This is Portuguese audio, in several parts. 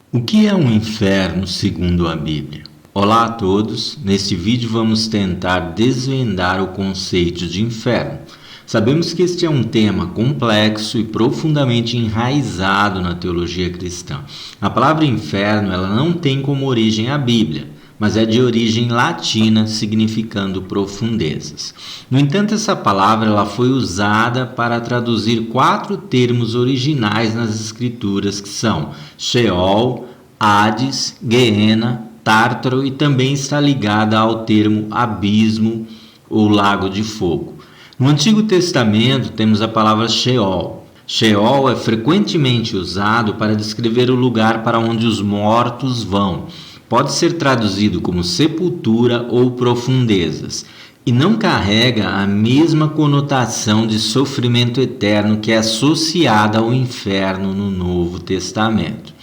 O que é um inferno segundo a Bíblia? Olá a todos, neste vídeo vamos tentar desvendar o conceito de inferno. Sabemos que este é um tema complexo e profundamente enraizado na teologia cristã. A palavra inferno ela não tem como origem a Bíblia, mas é de origem latina, significando profundezas. No entanto, essa palavra ela foi usada para traduzir 4 termos originais nas Escrituras, que são Sheol, Hades, Geena, Tártaro e também está ligada ao termo abismo ou lago de fogo. No Antigo Testamento temos a palavra Sheol. Sheol é frequentemente usado para descrever o lugar para onde os mortos vão. Pode ser traduzido como sepultura ou profundezas, e não carrega a mesma conotação de sofrimento eterno que é associada ao inferno no Novo Testamento.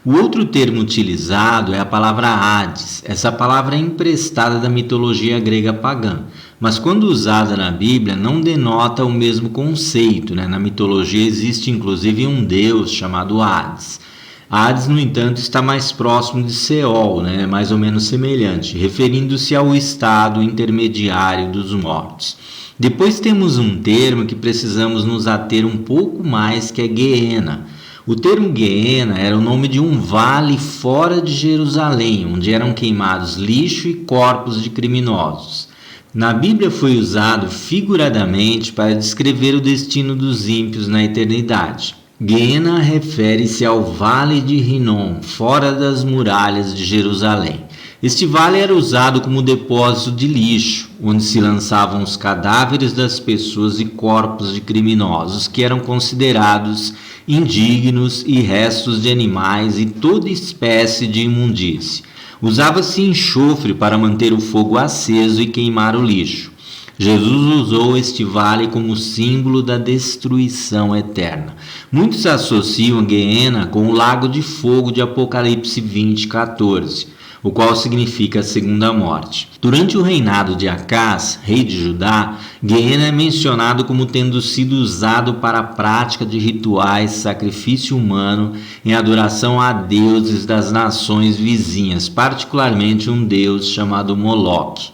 O outro termo utilizado é a palavra Hades. Essa palavra é emprestada da mitologia grega pagã, mas quando usada na Bíblia não denota o mesmo conceito, né? Na mitologia existe inclusive um deus chamado Hades. Hades, no entanto, está mais próximo de Seol, né? Mais ou menos semelhante, referindo-se ao estado intermediário dos mortos. Depois temos um termo que precisamos nos ater um pouco mais, que é Geena. O termo Geena era o nome de um vale fora de Jerusalém, onde eram queimados lixo e corpos de criminosos. Na Bíblia foi usado figuradamente para descrever o destino dos ímpios na eternidade. Geena refere-se ao Vale de Rinom, fora das muralhas de Jerusalém. Este vale era usado como depósito de lixo, onde se lançavam os cadáveres das pessoas e corpos de criminosos que eram considerados indignos e restos de animais e toda espécie de imundície. Usava-se enxofre para manter o fogo aceso e queimar o lixo. Jesus usou este vale como símbolo da destruição eterna. Muitos associam Geena com o lago de fogo de Apocalipse 20:14, o qual significa a segunda morte. Durante o reinado de Acás, rei de Judá, Geena é mencionado como tendo sido usado para a prática de rituais, sacrifício humano em adoração a deuses das nações vizinhas, particularmente um deus chamado Moloque.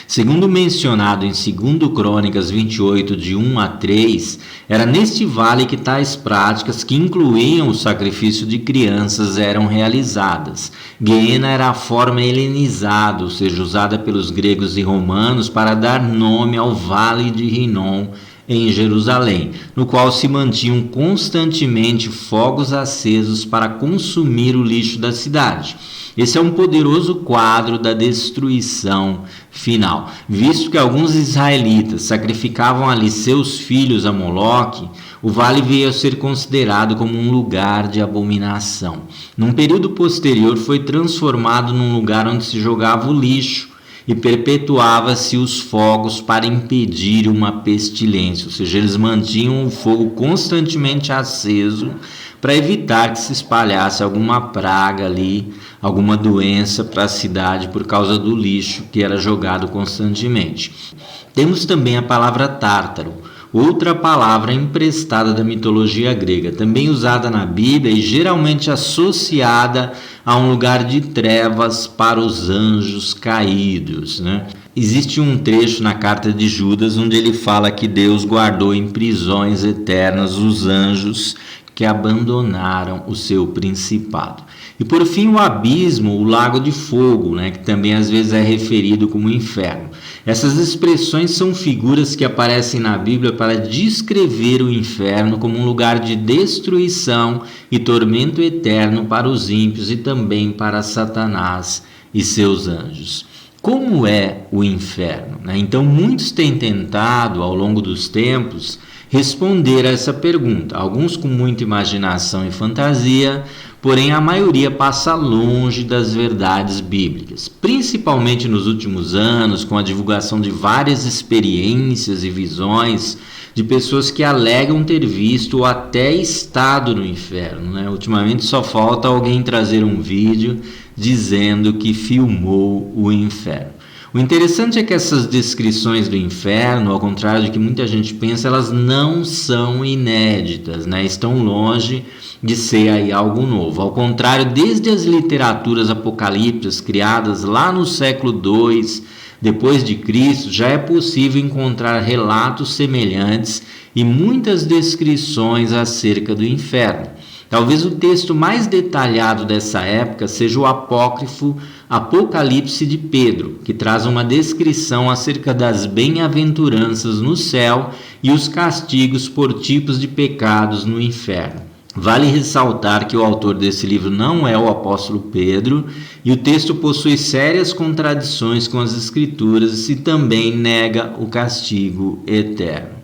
Segundo mencionado em 2 Crônicas 28, de 1 a 3, era neste vale que tais práticas, que incluíam o sacrifício de crianças, eram realizadas. Geena era a forma helenizada, ou seja, usada pelos gregos e romanos para dar nome ao Vale de Rinom, em Jerusalém, no qual se mantinham constantemente fogos acesos para consumir o lixo da cidade. Esse é um poderoso quadro da destruição final. Visto que alguns israelitas sacrificavam ali seus filhos a Moloque, o vale veio a ser considerado como um lugar de abominação. Num período posterior foi transformado num lugar onde se jogava o lixo e perpetuava-se os fogos para impedir uma pestilência, ou seja, eles mantinham o fogo constantemente aceso para evitar que se espalhasse alguma praga ali, alguma doença para a cidade por causa do lixo que era jogado constantemente. Temos também a palavra Tártaro, outra palavra emprestada da mitologia grega, também usada na Bíblia e geralmente associada a um lugar de trevas para os anjos caídos, né? Existe um trecho na carta de Judas onde ele fala que Deus guardou em prisões eternas os anjos que abandonaram o seu principado. E por fim o abismo, o lago de fogo, né, que também às vezes é referido como inferno. Essas expressões são figuras que aparecem na Bíblia para descrever o inferno como um lugar de destruição e tormento eterno para os ímpios e também para Satanás e seus anjos. Como é o inferno? Então muitos têm tentado ao longo dos tempos responder a essa pergunta, alguns com muita imaginação e fantasia, porém a maioria passa longe das verdades bíblicas, principalmente nos últimos anos, com a divulgação de várias experiências e visões de pessoas que alegam ter visto ou até estado no inferno, né? Ultimamente só falta alguém trazer um vídeo dizendo que filmou o inferno. O interessante é que essas descrições do inferno, ao contrário do que muita gente pensa, elas não são inéditas, né? Estão longe de ser aí algo novo. Ao contrário, desde as literaturas apocalípticas criadas lá no século II depois de Cristo, já é possível encontrar relatos semelhantes e muitas descrições acerca do inferno. Talvez o texto mais detalhado dessa época seja o apócrifo Apocalipse de Pedro, que traz uma descrição acerca das bem-aventuranças no céu e os castigos por tipos de pecados no inferno. Vale ressaltar que o autor desse livro não é o apóstolo Pedro e o texto possui sérias contradições com as escrituras e também nega o castigo eterno.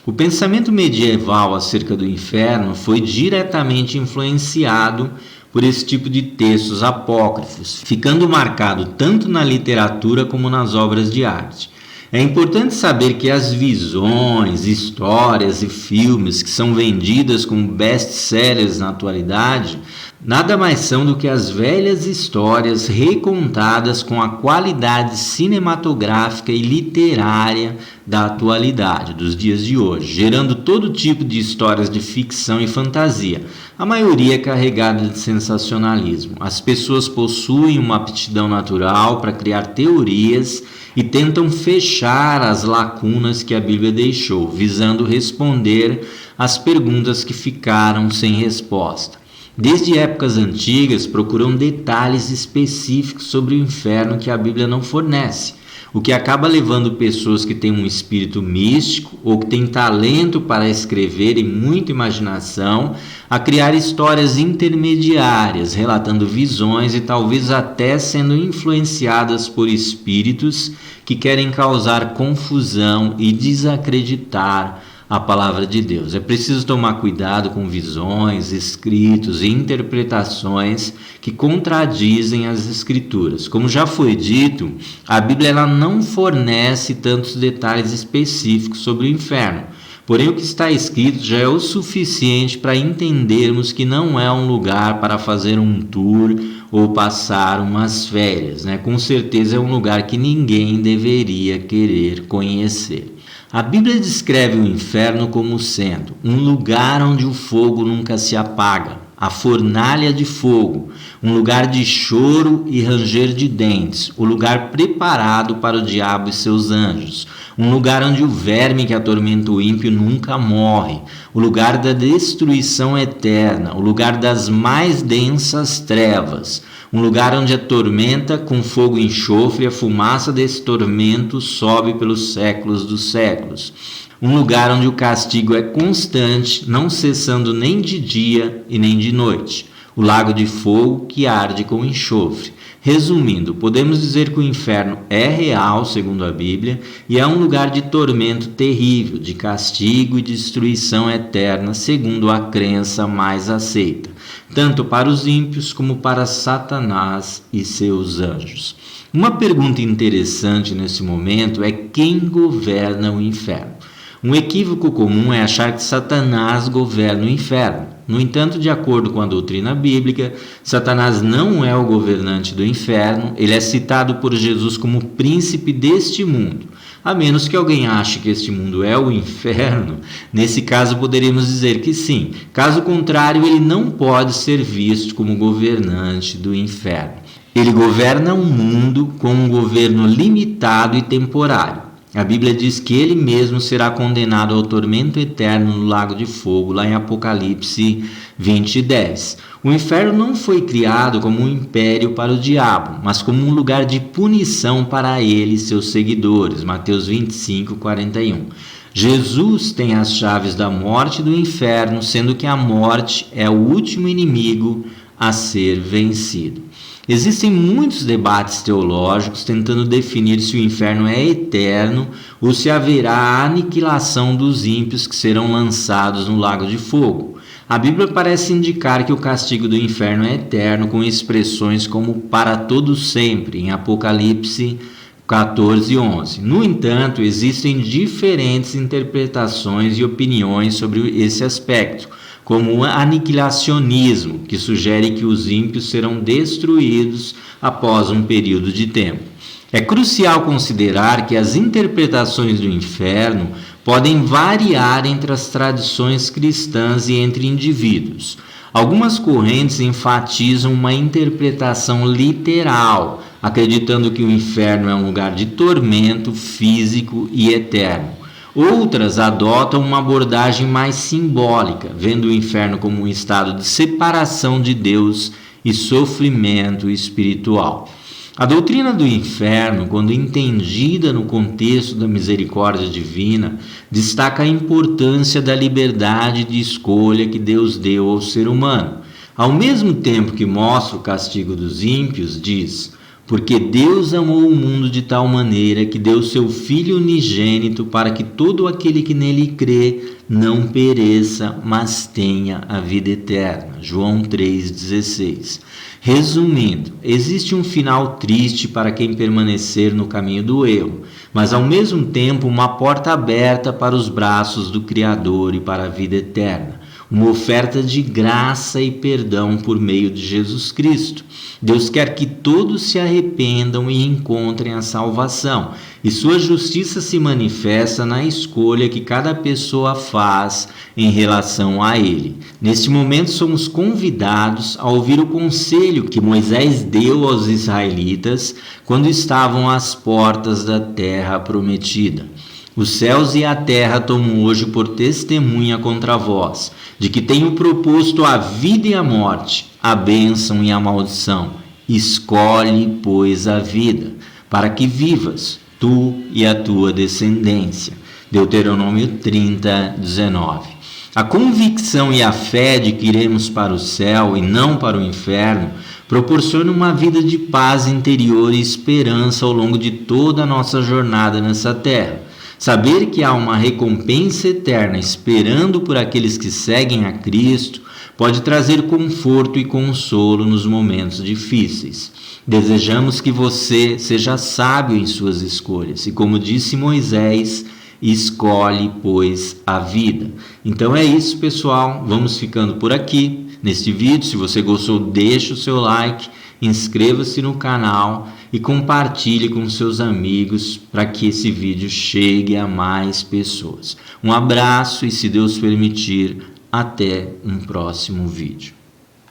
O pensamento medieval acerca do inferno foi diretamente influenciado por esse tipo de textos apócrifos, ficando marcado tanto na literatura como nas obras de arte. É importante saber que as visões, histórias e filmes que são vendidas como best-sellers na atualidade nada mais são do que as velhas histórias recontadas com a qualidade cinematográfica e literária da atualidade, dos dias de hoje, gerando todo tipo de histórias de ficção e fantasia, a maioria carregada de sensacionalismo. As pessoas possuem uma aptidão natural para criar teorias e tentam fechar as lacunas que a Bíblia deixou, visando responder às perguntas que ficaram sem resposta. Desde épocas antigas, procuram detalhes específicos sobre o inferno que a Bíblia não fornece, o que acaba levando pessoas que têm um espírito místico ou que têm talento para escrever e muita imaginação a criar histórias intermediárias, relatando visões e talvez até sendo influenciadas por espíritos que querem causar confusão e desacreditar a palavra de Deus. É preciso tomar cuidado com visões, escritos e interpretações que contradizem as escrituras. Como já foi dito, a Bíblia ela não fornece tantos detalhes específicos sobre o inferno. Porém, o que está escrito já é o suficiente para entendermos que não é um lugar para fazer um tour ou passar umas férias, né? Com certeza é um lugar que ninguém deveria querer conhecer. A Bíblia descreve o inferno como sendo um lugar onde o fogo nunca se apaga, a fornalha de fogo, um lugar de choro e ranger de dentes, o lugar preparado para o diabo e seus anjos, um lugar onde o verme que atormenta o ímpio nunca morre, o lugar da destruição eterna, o lugar das mais densas trevas, um lugar onde a tormenta com fogo e enxofre, a fumaça desse tormento sobe pelos séculos dos séculos. Um lugar onde o castigo é constante, não cessando nem de dia e nem de noite. O lago de fogo que arde com enxofre. Resumindo, podemos dizer que o inferno é real, segundo a Bíblia, e é um lugar de tormento terrível, de castigo e destruição eterna, segundo a crença mais aceita, tanto para os ímpios como para Satanás e seus anjos. Uma pergunta interessante nesse momento é quem governa o inferno. Um equívoco comum é achar que Satanás governa o inferno. No entanto, de acordo com a doutrina bíblica, Satanás não é o governante do inferno, ele é citado por Jesus como príncipe deste mundo. A menos que alguém ache que este mundo é o inferno, nesse caso poderíamos dizer que sim. Caso contrário, ele não pode ser visto como governante do inferno. Ele governa um mundo com um governo limitado e temporário. A Bíblia diz que ele mesmo será condenado ao tormento eterno no lago de fogo, lá em Apocalipse 20:10. O inferno não foi criado como um império para o diabo, mas como um lugar de punição para ele e seus seguidores. Mateus 25:41. Jesus tem as chaves da morte e do inferno, sendo que a morte é o último inimigo a ser vencido. Existem muitos debates teológicos tentando definir se o inferno é eterno ou se haverá a aniquilação dos ímpios que serão lançados no lago de fogo. A Bíblia parece indicar que o castigo do inferno é eterno, com expressões como para todo sempre, em Apocalipse 14:11. No entanto, existem diferentes interpretações e opiniões sobre esse aspecto, como o aniquilacionismo, que sugere que os ímpios serão destruídos após um período de tempo. É crucial considerar que as interpretações do inferno podem variar entre as tradições cristãs e entre indivíduos. Algumas correntes enfatizam uma interpretação literal, acreditando que o inferno é um lugar de tormento físico e eterno. Outras adotam uma abordagem mais simbólica, vendo o inferno como um estado de separação de Deus e sofrimento espiritual. A doutrina do inferno, quando entendida no contexto da misericórdia divina, destaca a importância da liberdade de escolha que Deus deu ao ser humano. Ao mesmo tempo que mostra o castigo dos ímpios, diz: porque Deus amou o mundo de tal maneira que deu seu Filho unigênito para que todo aquele que nele crê não pereça, mas tenha a vida eterna. João 3,16. Resumindo, existe um final triste para quem permanecer no caminho do erro, mas ao mesmo tempo uma porta aberta para os braços do Criador e para a vida eterna. Uma oferta de graça e perdão por meio de Jesus Cristo. Deus quer que todos se arrependam e encontrem a salvação, e sua justiça se manifesta na escolha que cada pessoa faz em relação a Ele. Neste momento somos convidados a ouvir o conselho que Moisés deu aos israelitas quando estavam às portas da terra prometida. Os céus e a terra tomam hoje por testemunha contra vós, de que tenho proposto a vida e a morte, a bênção e a maldição. Escolhe, pois, a vida, para que vivas, tu e a tua descendência. Deuteronômio 30:19. A convicção e a fé de que iremos para o céu e não para o inferno proporciona uma vida de paz interior e esperança ao longo de toda a nossa jornada nessa terra. Saber que há uma recompensa eterna esperando por aqueles que seguem a Cristo pode trazer conforto e consolo nos momentos difíceis. Desejamos que você seja sábio em suas escolhas e, como disse Moisés, escolhe, pois, a vida. Então é isso, pessoal. Vamos ficando por aqui neste vídeo. Se você gostou, deixa o seu like, inscreva-se no canal e compartilhe com seus amigos para que esse vídeo chegue a mais pessoas. Um abraço e, se Deus permitir, até um próximo vídeo.